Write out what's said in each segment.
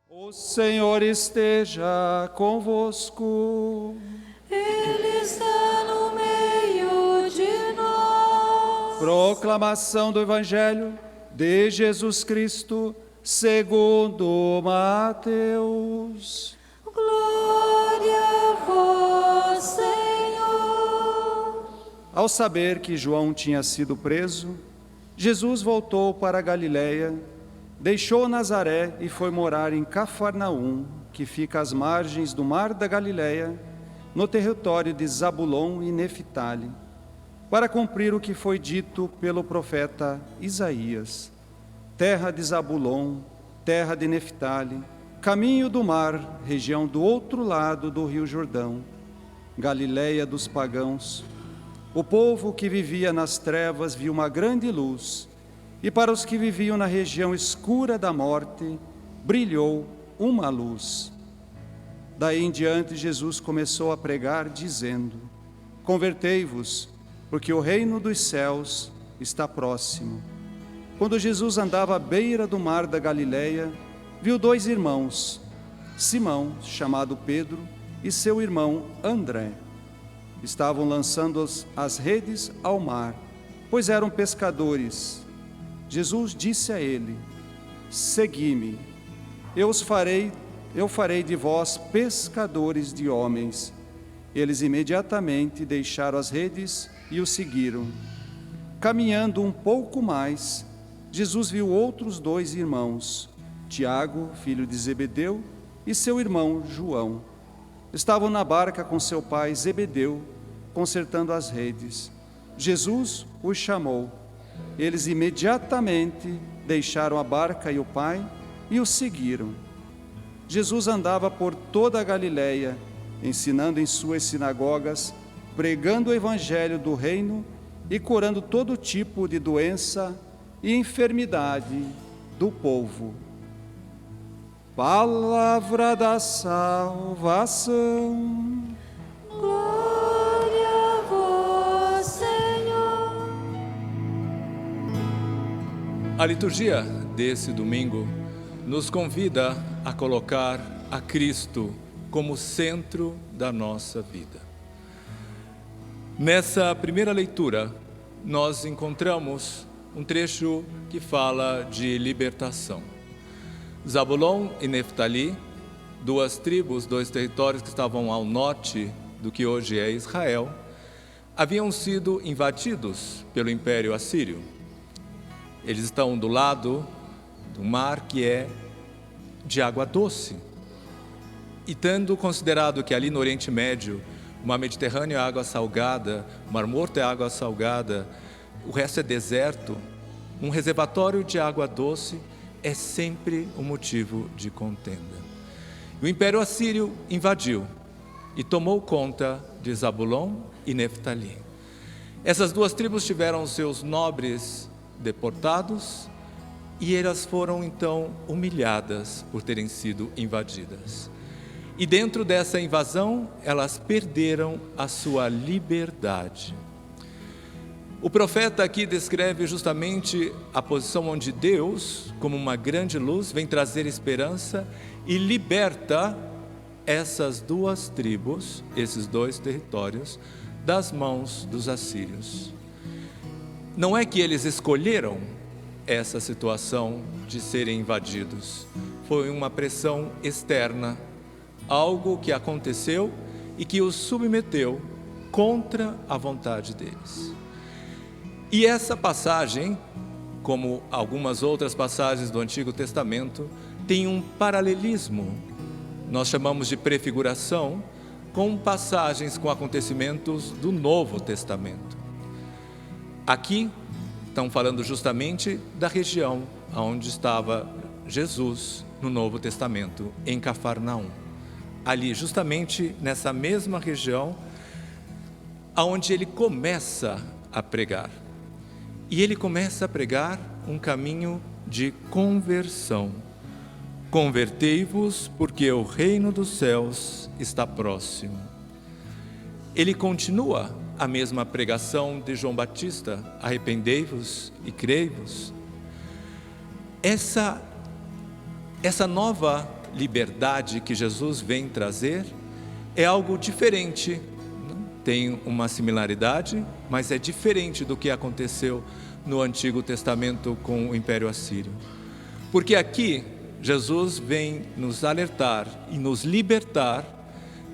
O Senhor esteja convosco. Ele está no meio de nós. Proclamação do Evangelho de Jesus Cristo, segundo Mateus. Glória a vós, Senhor. Ao saber que João tinha sido preso, Jesus voltou para a Galiléia, deixou Nazaré e foi morar em Cafarnaum, que fica às margens do mar da Galiléia, no território de Zabulon e Neftali, para cumprir o que foi dito pelo profeta Isaías: terra de Zabulon, terra de Neftali, caminho do mar, região do outro lado do rio Jordão, Galiléia dos pagãos. O povo que vivia nas trevas viu uma grande luz, e para os que viviam na região escura da morte, brilhou uma luz. Daí em diante, Jesus começou a pregar, dizendo: convertei-vos, porque o reino dos céus está próximo. Quando Jesus andava à beira do mar da Galileia, viu dois irmãos, Simão, chamado Pedro, e seu irmão André. Estavam lançando as redes ao mar, pois eram pescadores. Jesus disse a ele: segui-me, eu farei de vós pescadores de homens. Eles imediatamente deixaram as redes e o seguiram. Caminhando um pouco mais, Jesus viu outros dois irmãos, Tiago, filho de Zebedeu, e seu irmão João. Estavam na barca com seu pai Zebedeu, consertando as redes. Jesus os chamou. Eles imediatamente deixaram a barca e o pai e o seguiram. Jesus andava por toda a Galiléia, ensinando em suas sinagogas, pregando o evangelho do reino e curando todo tipo de doença e enfermidade do povo. Palavra da salvação. Glória a vós, Senhor. A liturgia desse domingo nos convida a colocar a Cristo como centro da nossa vida. Nessa primeira leitura, nós encontramos um trecho que fala de libertação. Zabulon e Neftali, duas tribos, dois territórios que estavam ao norte do que hoje é Israel, haviam sido invadidos pelo Império Assírio. Eles estão do lado do mar que é de água doce. E tendo considerado que ali no Oriente Médio, o mar Mediterrâneo é água salgada, o Mar Morto é água salgada, o resto é deserto, um reservatório de água doce é sempre um motivo de contenda. O Império Assírio invadiu e tomou conta de Zabulon e Neftali. Essas duas tribos tiveram seus nobres deportados e elas foram então humilhadas por terem sido invadidas. E dentro dessa invasão, elas perderam a sua liberdade. O profeta aqui descreve justamente a posição onde Deus, como uma grande luz, vem trazer esperança e liberta essas duas tribos, esses dois territórios, das mãos dos assírios. Não é que eles escolheram essa situação de serem invadidos, foi uma pressão externa, algo que aconteceu e que os submeteu contra a vontade deles. E essa passagem, como algumas outras passagens do Antigo Testamento, tem um paralelismo, nós chamamos de prefiguração, com passagens, com acontecimentos do Novo Testamento. Aqui estão falando justamente da região onde estava Jesus no Novo Testamento, em Cafarnaum. Ali, justamente nessa mesma região, onde ele começa a pregar. E ele começa a pregar um caminho de conversão. Convertei-vos, porque o reino dos céus está próximo. Ele continua a mesma pregação de João Batista: arrependei-vos e crei-vos. Essa nova liberdade que Jesus vem trazer é algo diferente. Tem uma similaridade, mas é diferente do que aconteceu no Antigo Testamento com o Império Assírio. Porque aqui Jesus vem nos alertar e nos libertar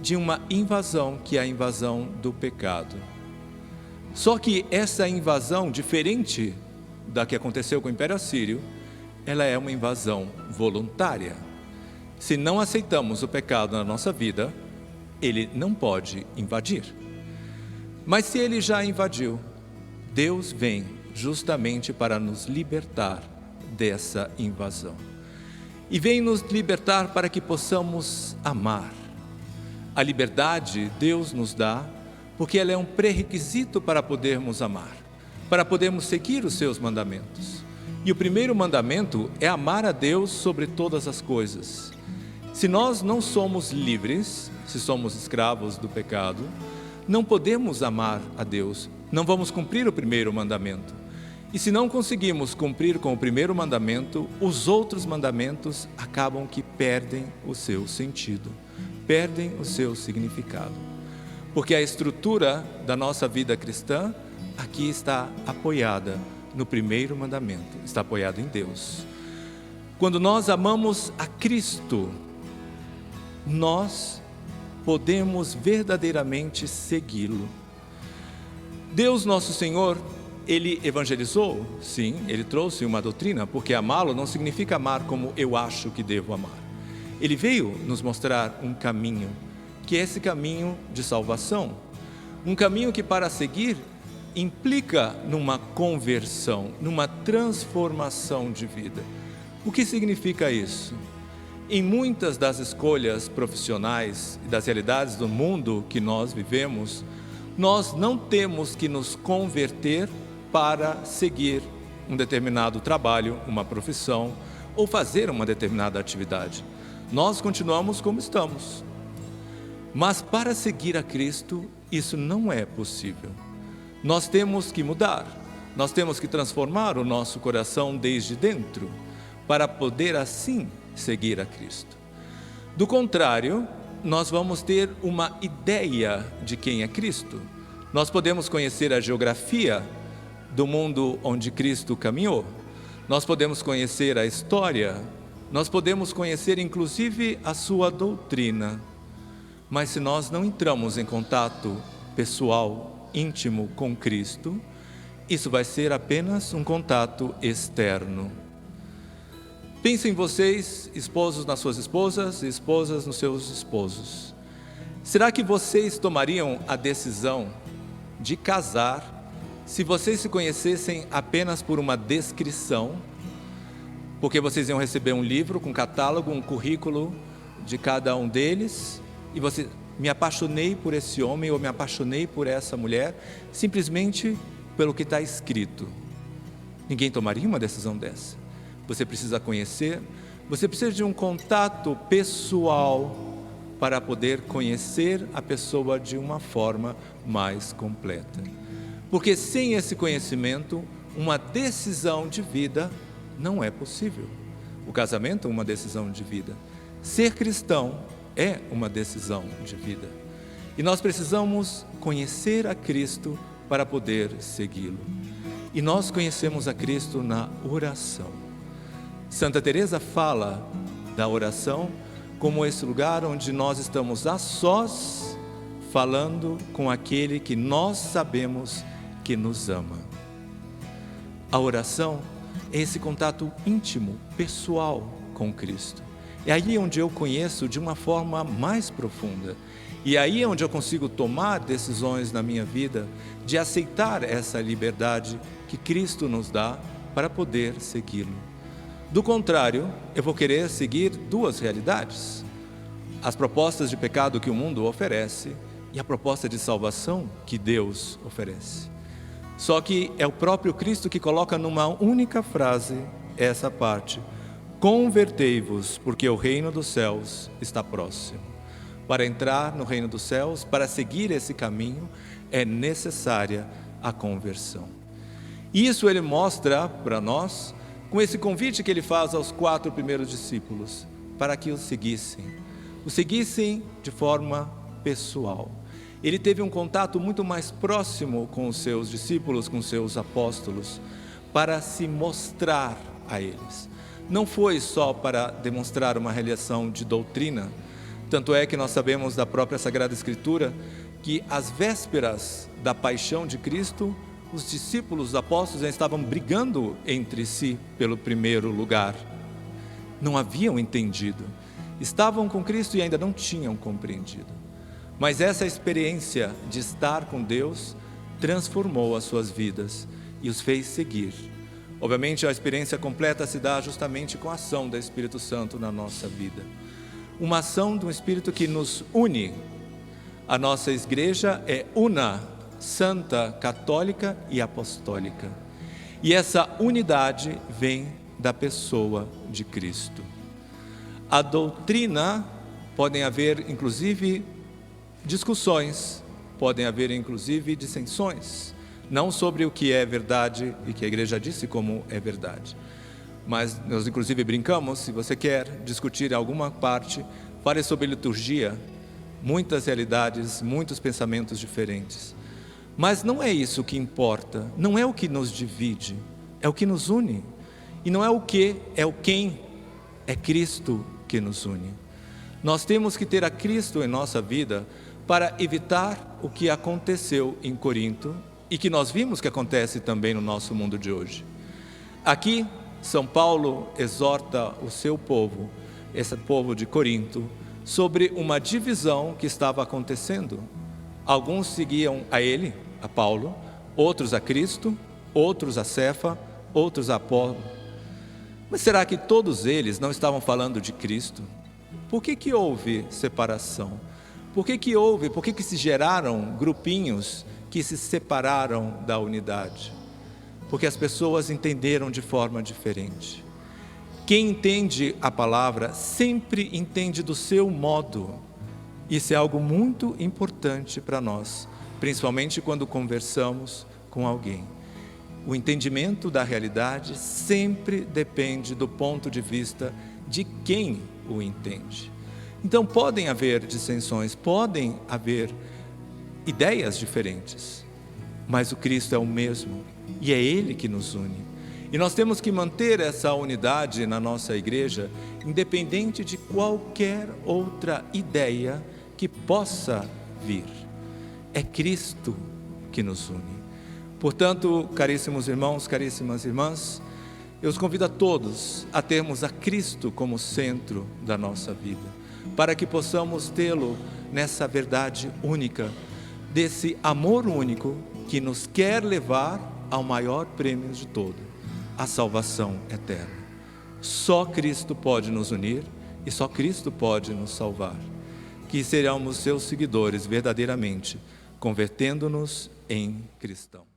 de uma invasão, que é a invasão do pecado. Só que essa invasão, diferente da que aconteceu com o Império Assírio, ela é uma invasão voluntária. Se não aceitamos o pecado na nossa vida, ele não pode invadir. Mas se ele já invadiu, Deus vem justamente para nos libertar dessa invasão. E vem nos libertar para que possamos amar. A liberdade Deus nos dá, porque ela é um pré-requisito para podermos amar, para podermos seguir os seus mandamentos. E o primeiro mandamento é amar a Deus sobre todas as coisas. Se nós não somos livres, se somos escravos do pecado, não podemos amar a Deus, não vamos cumprir o primeiro mandamento. E se não conseguimos cumprir com o primeiro mandamento, os outros mandamentos acabam que perdem o seu sentido, perdem o seu significado. Porque a estrutura da nossa vida cristã aqui está apoiada no primeiro mandamento, está apoiada em Deus. Quando nós amamos a Cristo, nós podemos verdadeiramente segui-lo. Deus nosso Senhor, Ele evangelizou, sim, Ele trouxe uma doutrina, porque amá-lo não significa amar como eu acho que devo amar. Ele veio nos mostrar um caminho, que é esse caminho de salvação. Um caminho que para seguir implica numa conversão, numa transformação de vida. O que significa isso? Em muitas das escolhas profissionais e das realidades do mundo que nós vivemos, nós não temos que nos converter para seguir um determinado trabalho, uma profissão ou fazer uma determinada atividade. Nós continuamos como estamos. Mas para seguir a Cristo, isso não é possível. Nós temos que mudar, nós temos que transformar o nosso coração desde dentro, para poder assim seguir a Cristo. Do contrário, nós vamos ter uma ideia de quem é Cristo. Nós podemos conhecer a geografia do mundo onde Cristo caminhou, nós podemos conhecer a história, nós podemos conhecer inclusive a sua doutrina, mas se nós não entramos em contato pessoal, íntimo com Cristo, isso vai ser apenas um contato externo. Pensem vocês, esposos nas suas esposas e esposas nos seus esposos. Será que vocês tomariam a decisão de casar se vocês se conhecessem apenas por uma descrição? Porque vocês iam receber um livro com catálogo, um currículo de cada um deles, e você, me apaixonei por esse homem ou me apaixonei por essa mulher, simplesmente pelo que está escrito. Ninguém tomaria uma decisão dessa. Você precisa conhecer, você precisa de um contato pessoal para poder conhecer a pessoa de uma forma mais completa. Porque sem esse conhecimento, uma decisão de vida não é possível. O casamento é uma decisão de vida. Ser cristão é uma decisão de vida. E nós precisamos conhecer a Cristo para poder segui-lo. E nós conhecemos a Cristo na oração. Santa Teresa fala da oração como esse lugar onde nós estamos a sós, falando com aquele que nós sabemos que nos ama. A oração é esse contato íntimo, pessoal com Cristo. É aí onde eu conheço de uma forma mais profunda. E aí é onde eu consigo tomar decisões na minha vida de aceitar essa liberdade que Cristo nos dá para poder segui-lo. Do contrário, eu vou querer seguir duas realidades: as propostas de pecado que o mundo oferece e a proposta de salvação que Deus oferece. Só que é o próprio Cristo que coloca numa única frase essa parte: convertei-vos, porque o reino dos céus está próximo. Para entrar no reino dos céus, para seguir esse caminho, é necessária a conversão. Isso ele mostra para nós com esse convite que ele faz aos 4 primeiros discípulos: para que o seguissem de forma pessoal. Ele teve um contato muito mais próximo com os seus discípulos, com os seus apóstolos, para se mostrar a eles. Não foi só para demonstrar uma realização de doutrina, tanto é que nós sabemos da própria Sagrada Escritura que às vésperas da paixão de Cristo, os discípulos, os apóstolos, já estavam brigando entre si pelo primeiro lugar. Não haviam entendido. Estavam com Cristo e ainda não tinham compreendido. Mas essa experiência de estar com Deus transformou as suas vidas e os fez seguir. Obviamente, a experiência completa se dá justamente com a ação do Espírito Santo na nossa vida. Uma ação do Espírito que nos une. A nossa igreja é una, santa, católica e apostólica. E essa unidade vem da pessoa de Cristo. A doutrina, podem haver inclusive discussões, podem haver inclusive dissensões, não sobre o que é verdade e que a igreja disse como é verdade. Mas nós inclusive brincamos, se você quer discutir alguma parte, fale sobre liturgia, muitas realidades, muitos pensamentos diferentes. Mas não é isso que importa, não é o que nos divide, é o que nos une. E não é o que, é o quem, é Cristo que nos une. Nós temos que ter a Cristo em nossa vida para evitar o que aconteceu em Corinto e que nós vimos que acontece também no nosso mundo de hoje. Aqui, São Paulo exorta o seu povo, esse povo de Corinto, sobre uma divisão que estava acontecendo. Alguns seguiam a ele, a Paulo, outros a Cristo, outros a Cefa, outros a Apolo. Mas será que todos eles não estavam falando de Cristo? Por que houve separação? Por que se geraram grupinhos que se separaram da unidade? Porque as pessoas entenderam de forma diferente. Quem entende a palavra sempre entende do seu modo. Isso é algo muito importante para nós, principalmente quando conversamos com alguém. O entendimento da realidade sempre depende do ponto de vista de quem o entende. Então podem haver dissensões, podem haver ideias diferentes, mas o Cristo é o mesmo e é Ele que nos une. E nós temos que manter essa unidade na nossa igreja, independente de qualquer outra ideia que possa vir. É Cristo que nos une. Portanto, caríssimos irmãos, caríssimas irmãs, eu os convido a todos a termos a Cristo como centro da nossa vida, para que possamos tê-lo nessa verdade única, desse amor único que nos quer levar ao maior prêmio de todo, a salvação eterna. Só Cristo pode nos unir e só Cristo pode nos salvar. Que sejamos seus seguidores verdadeiramente, convertendo-nos em cristãos.